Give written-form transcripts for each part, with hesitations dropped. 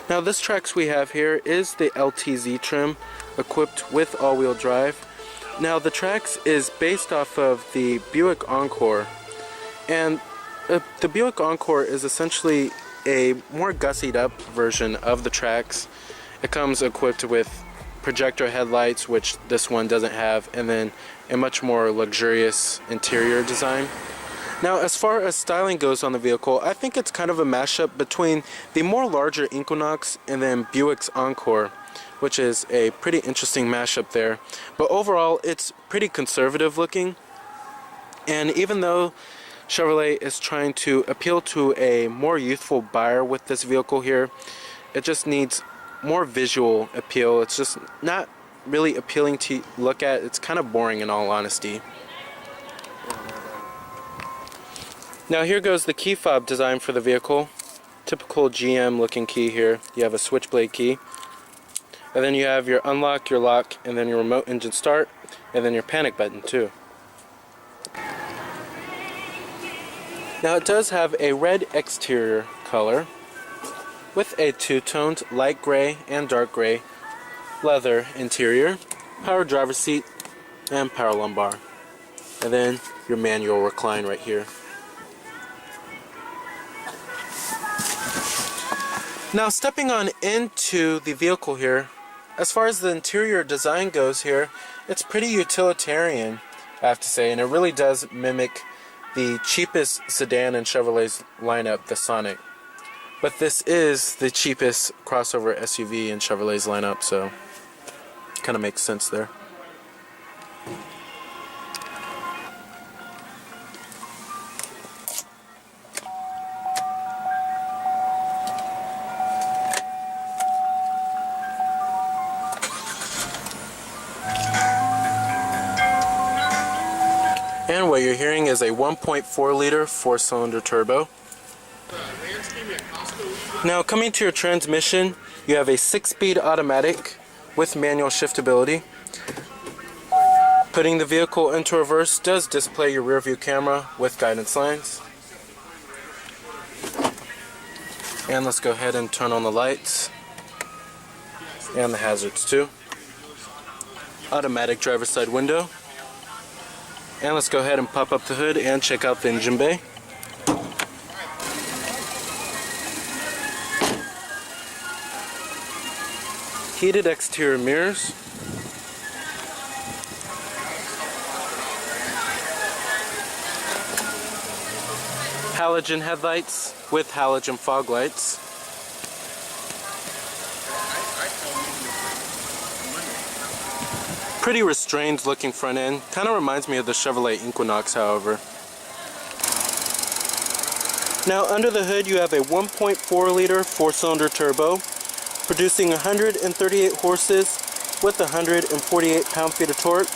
Now this Trax we have here is the LTZ trim equipped with all-wheel drive. Now the Trax is based off of the Buick Encore, and the Buick Encore is essentially a more gussied up version of the Trax. It comes equipped with projector headlights, which this one doesn't have, and then a much more luxurious interior design. Now as far as styling goes on the vehicle, I think it's kind of a mashup between the more larger Equinox and then Buick's Encore, which is a pretty interesting mashup there. But overall, it's pretty conservative looking. And even though Chevrolet is trying to appeal to a more youthful buyer with this vehicle here, it just needs more visual appeal. It's just not really appealing to look at. It's kind of boring in all honesty. Now here goes the key fob design for the vehicle. Typical GM looking key here. You have a switchblade key. And then you have your unlock, your lock, and then your remote engine start, and then your panic button too. Now it does have a red exterior color with a two-toned light gray and dark gray leather interior, power driver's seat, and power lumbar. And then your manual recline right here. Now stepping on into the vehicle here, as far as the interior design goes here, it's pretty utilitarian, I have to say, and it really does mimic the cheapest sedan in Chevrolet's lineup, the Sonic. But this is the cheapest crossover SUV in Chevrolet's lineup, so it kind of makes sense there. And what you're hearing is a 1.4 liter 4-cylinder turbo. Now coming to your transmission, you have a 6-speed automatic with manual shiftability. Putting the vehicle into reverse does display your rear view camera with guidance lines. And let's go ahead and turn on the lights and the hazards too. Automatic driver's side window. And let's go ahead and pop up the hood and check out the engine bay. Heated exterior mirrors. Halogen headlights with halogen fog lights. Pretty restrained looking front end. Kind of reminds me of the Chevrolet Equinox, however. Now under the hood you have a 1.4 liter 4-cylinder turbo producing 138 horses with 148 pound-feet of torque.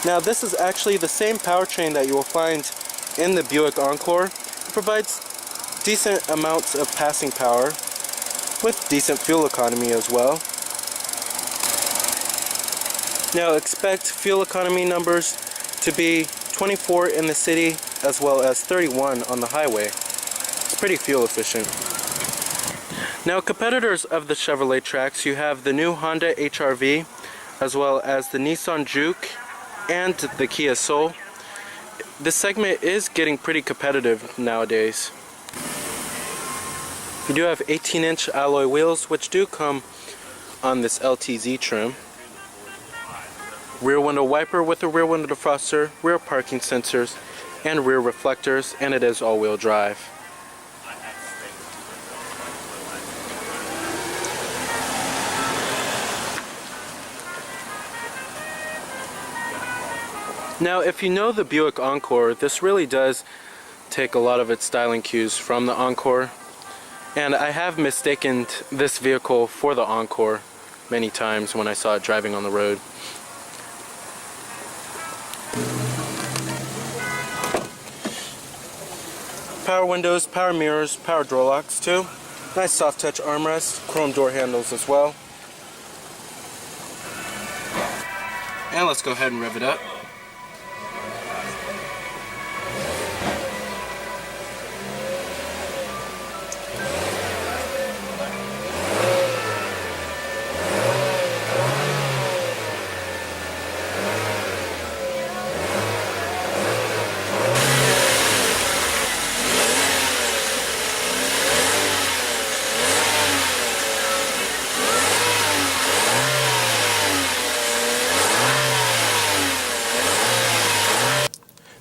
Now this is actually the same powertrain that you will find in the Buick Encore. It provides decent amounts of passing power with decent fuel economy as well. Now expect fuel economy numbers to be 24 in the city as well as 31 on the highway. It's pretty fuel efficient. Now competitors of the Chevrolet Trax, you have the new Honda HR-V as well as the Nissan Juke and the Kia Soul. This segment is getting pretty competitive nowadays. You do have 18-inch alloy wheels which do come on this LTZ trim. Rear window wiper with a rear window defroster, rear parking sensors, and rear reflectors, and it is all-wheel drive. Now, if you know the Buick Encore, this really does take a lot of its styling cues from the Encore, and I have mistaken this vehicle for the Encore many times when I saw it driving on the road. Power windows, power mirrors, power door locks too. Nice soft touch armrest, chrome door handles as well. And let's go ahead and rev it up.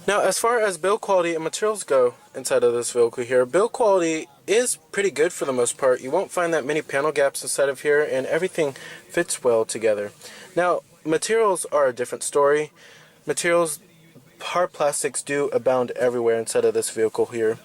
Now, as far as build quality and materials go inside of this vehicle here, build quality is pretty good for the most part. You won't find that many panel gaps inside of here, and everything fits well together. Now, materials are a different story. Materials, hard plastics do abound everywhere inside of this vehicle here.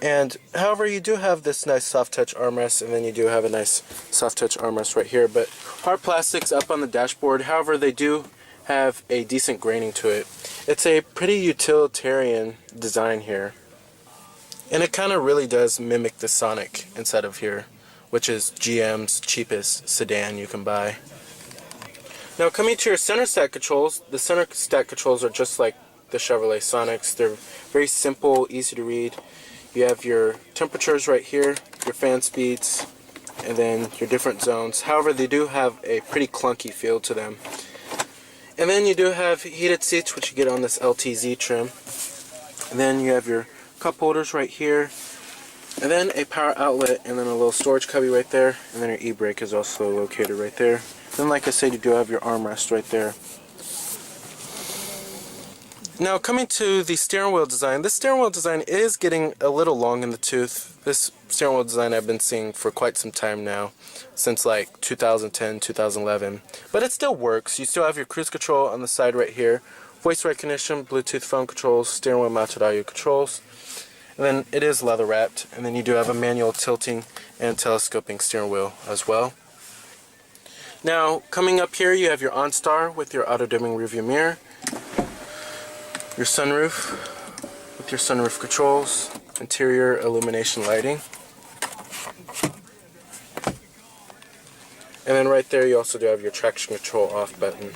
And however, you do have this nice soft touch armrest, and then you do have a nice soft touch armrest right here. But hard plastics up on the dashboard, however, they do have a decent graining to it. It's a pretty utilitarian design here, and it kind of really does mimic the Sonic inside of here, which is GM's cheapest sedan you can buy. Now, coming to your center stack controls, the center stack controls are just like the Chevrolet Sonics. They're very simple, easy to read. You have your temperatures right here, your fan speeds, and then your different zones. However, they do have a pretty clunky feel to them. And then you do have heated seats, which you get on this LTZ trim. And then you have your cup holders right here. And then a power outlet, and then a little storage cubby right there. And then your e-brake is also located right there. Then, like I said, you do have your armrest right there. Now, coming to the steering wheel design, this steering wheel design is getting a little long in the tooth. This steering wheel design I've been seeing for quite some time now, since like 2010, 2011. But it still works. You still have your cruise control on the side right here, voice recognition, Bluetooth phone controls, steering wheel mounted audio controls. And then it is leather wrapped, and then you do have a manual tilting and telescoping steering wheel as well. Now, coming up here, you have your OnStar with your auto-dimming rearview mirror, your sunroof with your sunroof controls, interior illumination lighting, and then right there you also do have your traction control off button.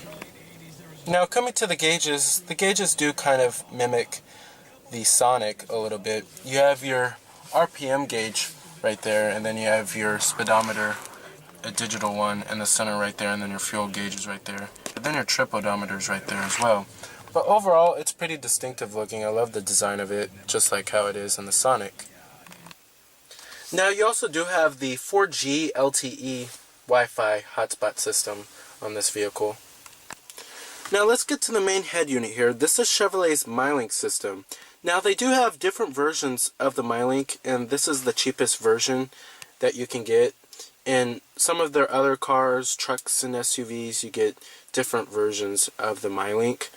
Now, coming to the gauges do kind of mimic the Sonic a little bit. You have your RPM gauge right there, and then you have your speedometer, a digital one, in the center right there, and then your fuel gauge is right there, and then your trip odometer is right there as well. But overall, it's pretty distinctive looking. I love the design of it, just like how it is in the Sonic. Now, you also do have the 4G LTE Wi-Fi hotspot system on this vehicle. Now, let's get to the main head unit here. This is Chevrolet's MyLink system. Now, they do have different versions of the MyLink, and this is the cheapest version that you can get. In some of their other cars, trucks, and SUVs, you get different versions of the MyLink.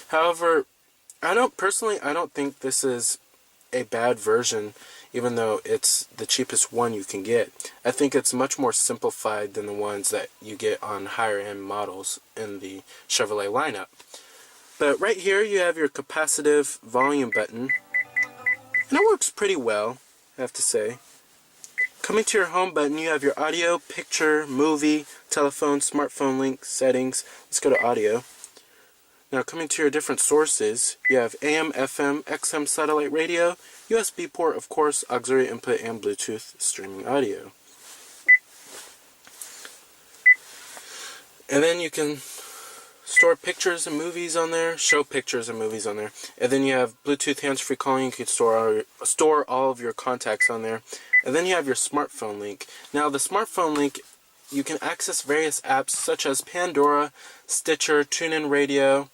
However, I don't think this is a bad version, even though it's the cheapest one you can get. I think it's much more simplified than the ones that you get on higher end models in the Chevrolet lineup. But right here you have your capacitive volume button, and it works pretty well, I have to say. Coming to your home button, you have your audio, picture, movie, telephone, smartphone link, settings. Let's go to audio. Now, coming to your different sources, you have AM, FM, XM satellite radio, USB port, of course, auxiliary input, and Bluetooth streaming audio. And then you can store pictures and movies on there, show pictures and movies on there. And then you have Bluetooth hands-free calling. You can store all of your contacts on there. And then you have your smartphone link. Now, the smartphone link, you can access various apps such as Pandora, Stitcher, TuneIn Radio,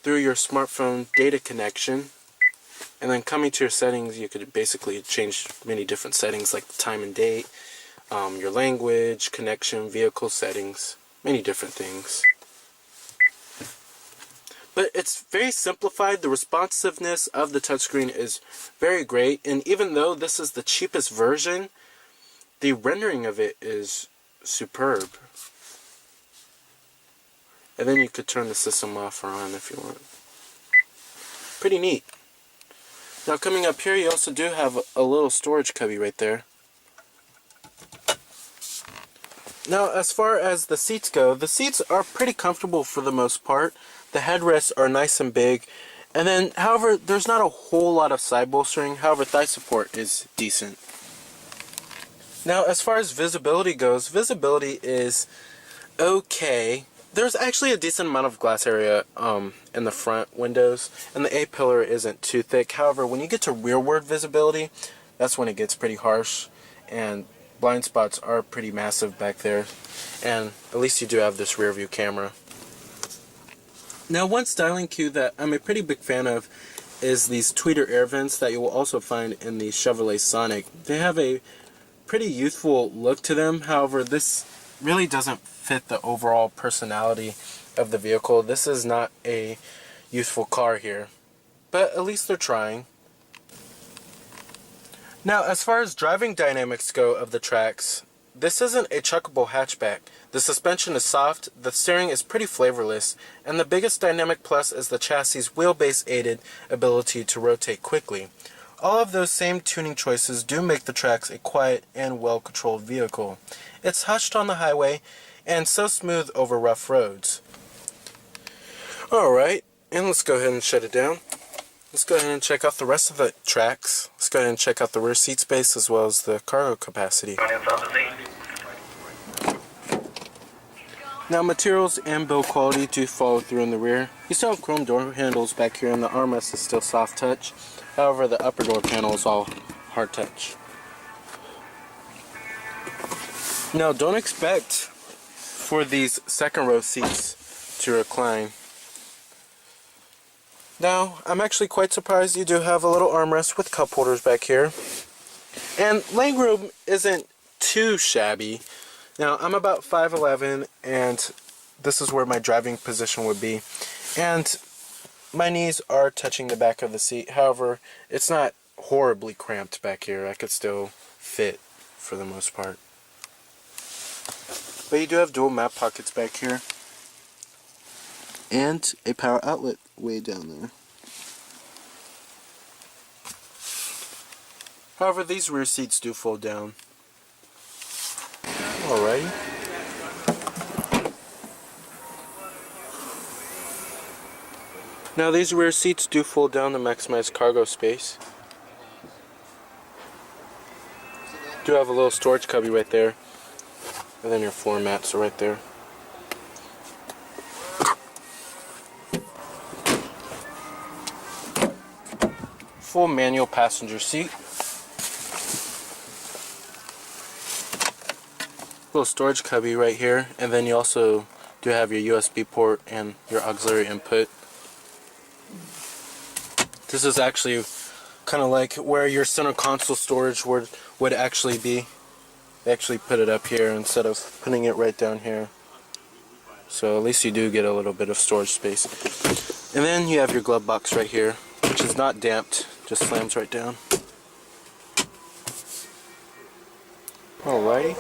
through your smartphone data connection. And then coming to your settings, you could basically change many different settings like the time and date, your language, connection, vehicle settings, many different things. But it's very simplified. The responsiveness of the touchscreen is very great, and even though this is the cheapest version, the rendering of it is superb. And then you could turn the system off or on if you want. Pretty neat. Now, coming up here, you also do have a little storage cubby right there. Now, as far as the seats go, the seats are pretty comfortable for the most part. The headrests are nice and big. And then, however, there's not a whole lot of side bolstering. However, thigh support is decent. Now, as far as visibility goes, visibility is okay. There's actually a decent amount of glass area in the front windows, and the A-pillar isn't too thick. However, when you get to rearward visibility, that's when it gets pretty harsh, and blind spots are pretty massive back there, and at least you do have this rear view camera. Now, one styling cue that I'm a pretty big fan of is these tweeter air vents that you will also find in the Chevrolet Sonic. They have a pretty youthful look to them. However, this really doesn't fit the overall personality of the vehicle. This is not a youthful car here, but at least they're trying. Now, as far as driving dynamics go of the Trax, this isn't a chuckable hatchback. The suspension is soft, the steering is pretty flavorless, and the biggest dynamic plus is the chassis' wheelbase-aided ability to rotate quickly. All of those same tuning choices do make the Trax a quiet and well-controlled vehicle. It's hushed on the highway and so smooth over rough roads. Alright, and let's go ahead and shut it down. Let's go ahead and check out the rest of the Trax. Let's go ahead and check out the rear seat space as well as the cargo capacity. Now, materials and build quality do follow through in the rear. You still have chrome door handles back here, and the armrest is still soft touch. However, the upper door panel is all hard touch. Now, don't expect for these second row seats to recline. Now, I'm actually quite surprised you do have a little armrest with cup holders back here. And legroom isn't too shabby. Now, I'm about 5'11", and this is where my driving position would be. And my knees are touching the back of the seat. However, it's not horribly cramped back here. I could still fit for the most part. But you do have dual map pockets back here. And a power outlet way down there. However, these rear seats do fold down. Alrighty. Now these rear seats do fold down to maximize cargo space. Do have a little storage cubby right there. And then your floor mats are right there. Full manual passenger seat. Little storage cubby right here, and then you also do have your USB port and your auxiliary input. This is actually kind of like where your center console storage would actually be. They actually put it up here instead of putting it right down here. So at least you do get a little bit of storage space. And then you have your glove box right here, which is not damped, just slams right down. Alrighty.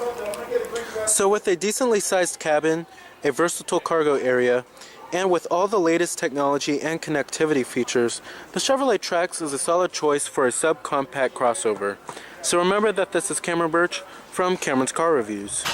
So with a decently sized cabin, a versatile cargo area, and with all the latest technology and connectivity features, the Chevrolet Trax is a solid choice for a subcompact crossover. So remember that this is Cameron Birch from Cameron's Car Reviews.